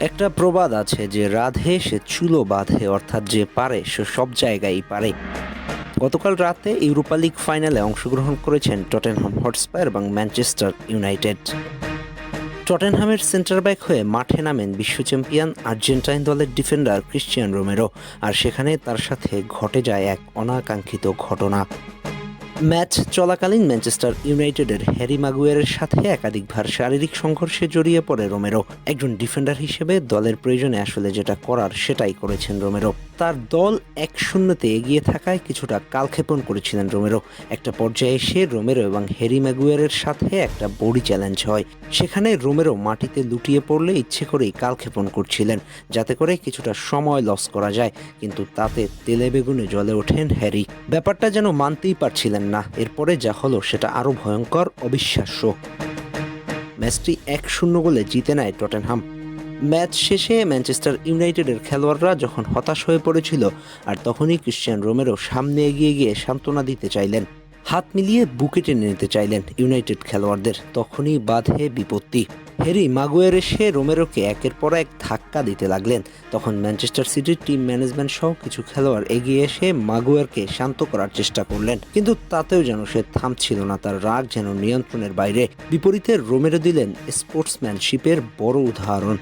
একটা প্রবাদ আছে যে রাধে সে চুলো বাঁধে, অর্থাৎ যে পারে সে সব জায়গায় পারে। গতকাল রাতে ইউরোপা লিগ ফাইনালে অংশগ্রহণ করেছেন টটেনহাম হটস্পার এবং ম্যানচেস্টার ইউনাইটেড। টটেনহামের সেন্টার ব্যাক হয়ে মাঠে নামেন বিশ্ব চ্যাম্পিয়ন আর্জেন্টাইন দলের ডিফেন্ডার ক্রিশ্চিয়ান রোমেরো, আর সেখানে তার সাথে ঘটে যায় এক অনাকাঙ্ক্ষিত ঘটনা। ম্যাচ চলাকালীন ম্যানচেস্টার ইউনাইটেডের হ্যারি মাগুয়ারের সাথে একাধিকবার শারীরিক সংঘর্ষে জড়িয়ে পড়ে রোমেরো। একজন ডিফেন্ডার হিসেবে দলের প্রয়োজনে আসলে যেটা করার সেটাই করেছেন রোমেরো। তার দল 1-0 এগিয়ে থাকায় কিছুটা কালক্ষেপণ করেছিলেন রোমেরো। একটা পর্যায়ে এসে রোমেরো এবং হ্যারি ম্যাগুয়ারের সাথে একটা বডি চ্যালেঞ্জ হয়। সেখানে রোমেরো মাটিতে লুটিয়ে পড়লে ইচ্ছে করেই কালক্ষেপণ করছিলেন, যাতে করে কিছুটা সময় লস করা যায়, কিন্তু তাতে তেলে বেগুনে জ্বলে ওঠেন হ্যারি। ব্যাপারটা যেন মানতেই পারছিলেন না। এরপরে যা হলো সেটা আরও ভয়ঙ্কর, অবিশ্বাস্য। ম্যাচটি 1-0 গোলে জিতে নেয় টটেনহাম। ম্যাচ শেষে ম্যানচেস্টার ইউনাইটেডের খেলোয়াড়রা যখন হতাশ হয়ে পড়েছিল, আর তখনই ক্রিশ্চিয়ান রোমেরো সামনে এগিয়ে গিয়ে সান্ত্বনা দিতে চাইলেন, হাত মিলিয়ে বুকে টেনে নিতে চাইলেন ইউনাইটেড খেলোয়াড়দের, তখনই বাধে বিপত্তি। হ্যারি মাগুয়ার এসে রোমেরোকে একের পর এক ধাক্কা দিতে লাগলেন। তখন ম্যানচেস্টার সিটির টিম ম্যানেজমেন্ট সহ কিছু খেলোয়াড় এগিয়ে এসে মাগুয়ারকে শান্ত করার চেষ্টা করলেন, কিন্তু তাতেও যেন সে থামছিল না। তার রাগ যেন নিয়ন্ত্রণের বাইরে। বিপরীতে রোমেরো দিলেন স্পোর্টসম্যানশিপের বড় উদাহরণ।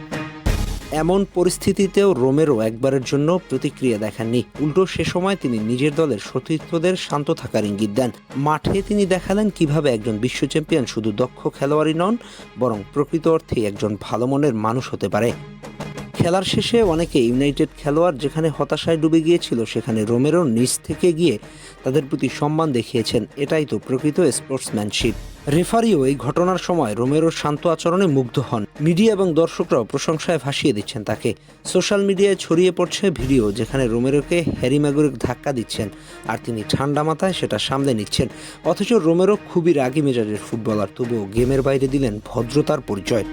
এমন পরিস্থিতিতেও রোমেরো একবারের জন্য প্রতিক্রিয়া দেখাননি। উল্টো সে সময় তিনি নিজের দলের সতীর্থদের শান্ত থাকার ইঙ্গিত দেন। মাঠে তিনি দেখালেন কিভাবে একজন বিশ্ব চ্যাম্পিয়ন শুধু দক্ষ খেলোয়াড়ই নন, বরং প্রকৃত অর্থেই একজন ভালো মনের মানুষ হতে পারে। খেলার শেষে অনেকে ইউনাইটেড খেলোয়াড় যেখানে হতাশায় ডুবে গিয়েছিল, সেখানে রোমেরো নিচ থেকে গিয়ে তাদের প্রতি সম্মান দেখিয়েছেন। এটাই তো প্রকৃত স্পোর্টসম্যানশিপ। রেফারিও এই ঘটনার সময় রোমেরোর শান্ত আচরণে মুগ্ধ হন। মিডিয়া এবং দর্শকরাও প্রশংসায় ভাসিয়ে দিচ্ছেন তাকে। সোশ্যাল মিডিয়ায় ছড়িয়ে পড়ছে ভিডিও যেখানে রোমেরোকে হ্যারি ম্যাগুয়ার ধাক্কা দিচ্ছেন, আর তিনি ঠান্ডা মাথায় সেটা সামলে নিচ্ছেন। অথচ রোমেরো খুবই রাগী মেজাজের ফুটবলার, তবুও গেমের বাইরে দিলেন ভদ্রতার পরিচয়।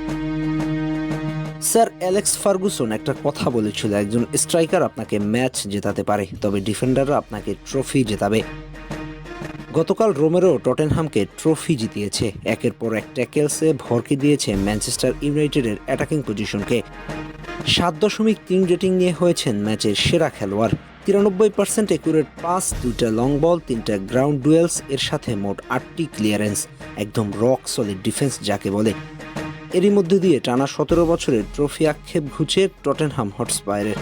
স্যার অ্যালেক্স ফার্গুসন একটা কথা বলেছিল, একজন স্ট্রাইকার আপনাকে ম্যাচ জেতাতে পারে, তবে ডিফেন্ডাররা আপনাকে ট্রফি জেতাবে। গতকাল রোমেরো টটেনহামকে ট্রফি জিতিয়েছে। একের পর এক ট্যাকেলসে ভরকে দিয়েছে ম্যানচেস্টার ইউনাইটেডের অ্যাটাকিং পজিশনকে। 7.3 রেটিং নিয়ে হয়েছেন ম্যাচের সেরা খেলোয়াড়। 93% অ্যাকুরেট পাস, 2টা লং বল, 3টা গ্রাউন্ড ডুয়েলস, এর সাথে মোট 8টি ক্লিয়ারেন্স। একদম রক সলিড ডিফেন্স যাকে বলে। এরই মধ্যে দিয়ে টানা 17 বছরের ট্রফি আক্ষেপ ঘুচে টটেনহাম হটস্পারের।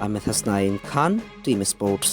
আহমেদ হাসনাইন খান, টিম স্পোর্টস।